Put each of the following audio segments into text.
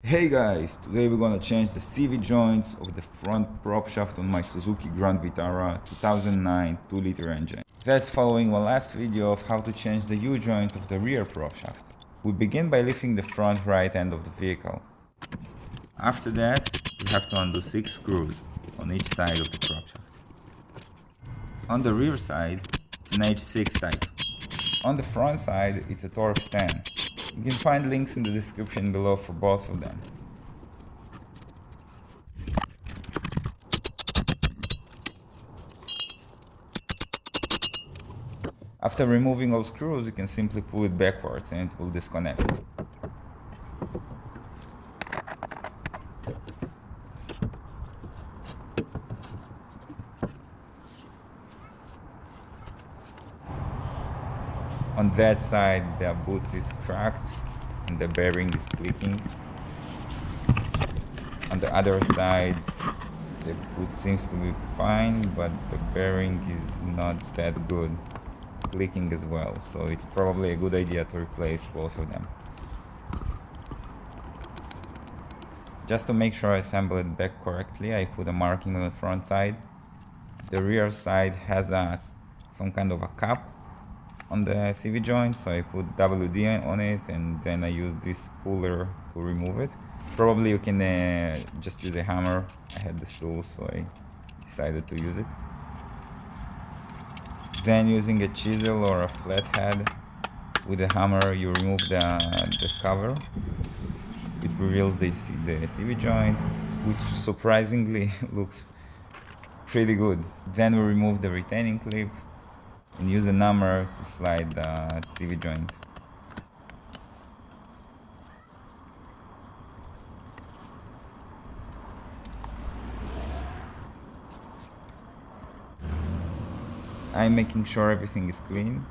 Hey guys, today we're gonna change the CV joints of the front prop shaft on my Suzuki Grand Vitara 2009 2-liter engine. That's following my last video of how to change the U-joint of the rear prop shaft. We begin by lifting the front right end of the vehicle. After that, we have to undo 6 screws on each side of the prop shaft. On the rear side, it's an H6 type. On the front side, it's a Torx 10. You can find links in the description below for both of them. After removing all screws, you can simply pull it backwards and it will disconnect. On that side, the boot is cracked and the bearing is clicking. On the other side, the boot seems to be fine, but the bearing is not that good, clicking as well, so it's probably a good idea to replace both of them. Just to make sure I assemble it back correctly, I put a marking on the front side. The rear side has some kind of a cap on the CV joint, so I put WD on it and then I use this puller to remove it. Probably you can just use a hammer. I had this tool, so I decided to use it. Then using a chisel or a flathead with a hammer, you remove the cover. It reveals the CV joint, which surprisingly looks pretty good. Then we remove the retaining clip and use a hammer to slide the CV joint. I'm making sure everything is clean.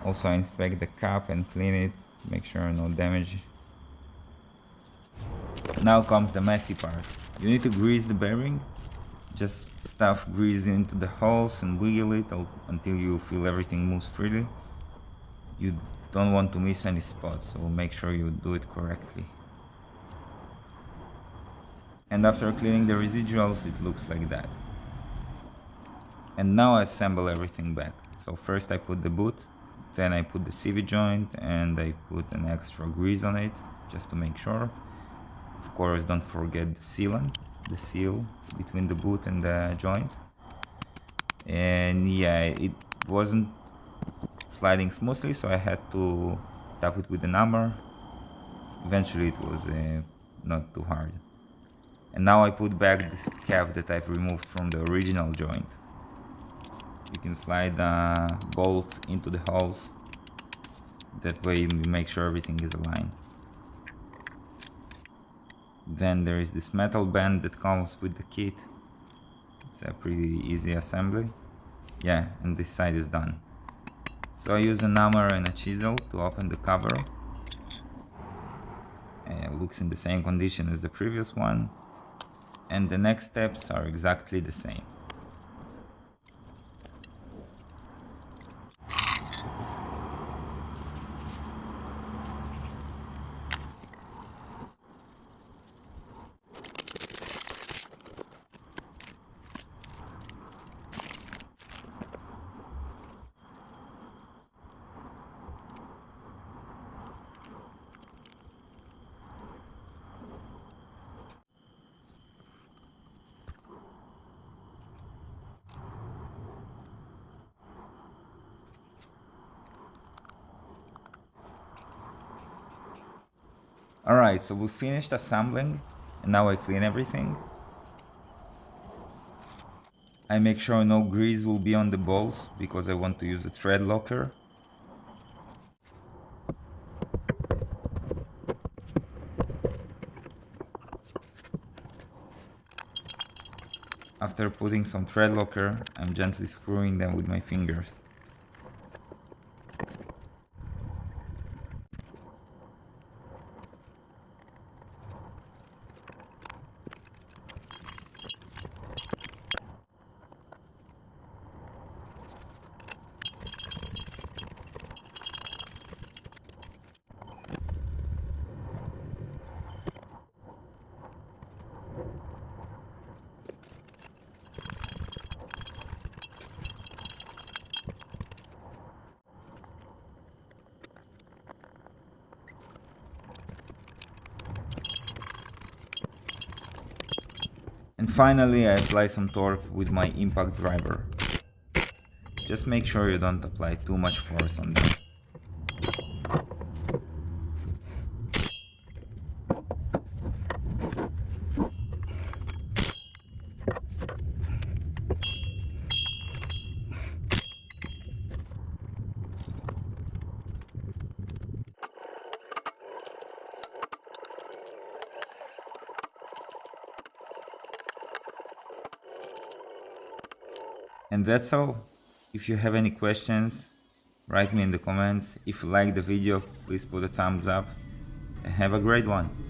Also, I inspect the cap and clean it, make sure no damage. Now comes the messy part. You need to grease the bearing. Just stuff grease into the holes and wiggle it until you feel everything moves freely. You don't want to miss any spots, so make sure you do it correctly. And after cleaning the residuals, it looks like that. And now I assemble everything back. So first I put the boot, then I put the CV joint, and I put an extra grease on it, just to make sure. Of course, don't forget the sealant, the seal between the boot and the joint. And yeah, it wasn't sliding smoothly, so I had to tap it with an hammer. Eventually it was not too hard. And now I put back this cap that I've removed from the original joint. You can slide bolts into the holes. That way you make sure everything is aligned. Then there is this metal band that comes with the kit. It's a pretty easy assembly. Yeah, and this side is done. So I use a hammer and a chisel to open the cover. It looks in the same condition as the previous one. And the next steps are exactly the same. Alright, so we finished assembling, and now I clean everything. I make sure no grease will be on the bolts, because I want to use a Threadlocker. After putting some Threadlocker, I'm gently screwing them with my fingers. And finally, I apply some torque with my impact driver. Just make sure you don't apply too much force on them. And that's all. If you have any questions, write me in the comments. If you like the video, please put a thumbs up and have a great one.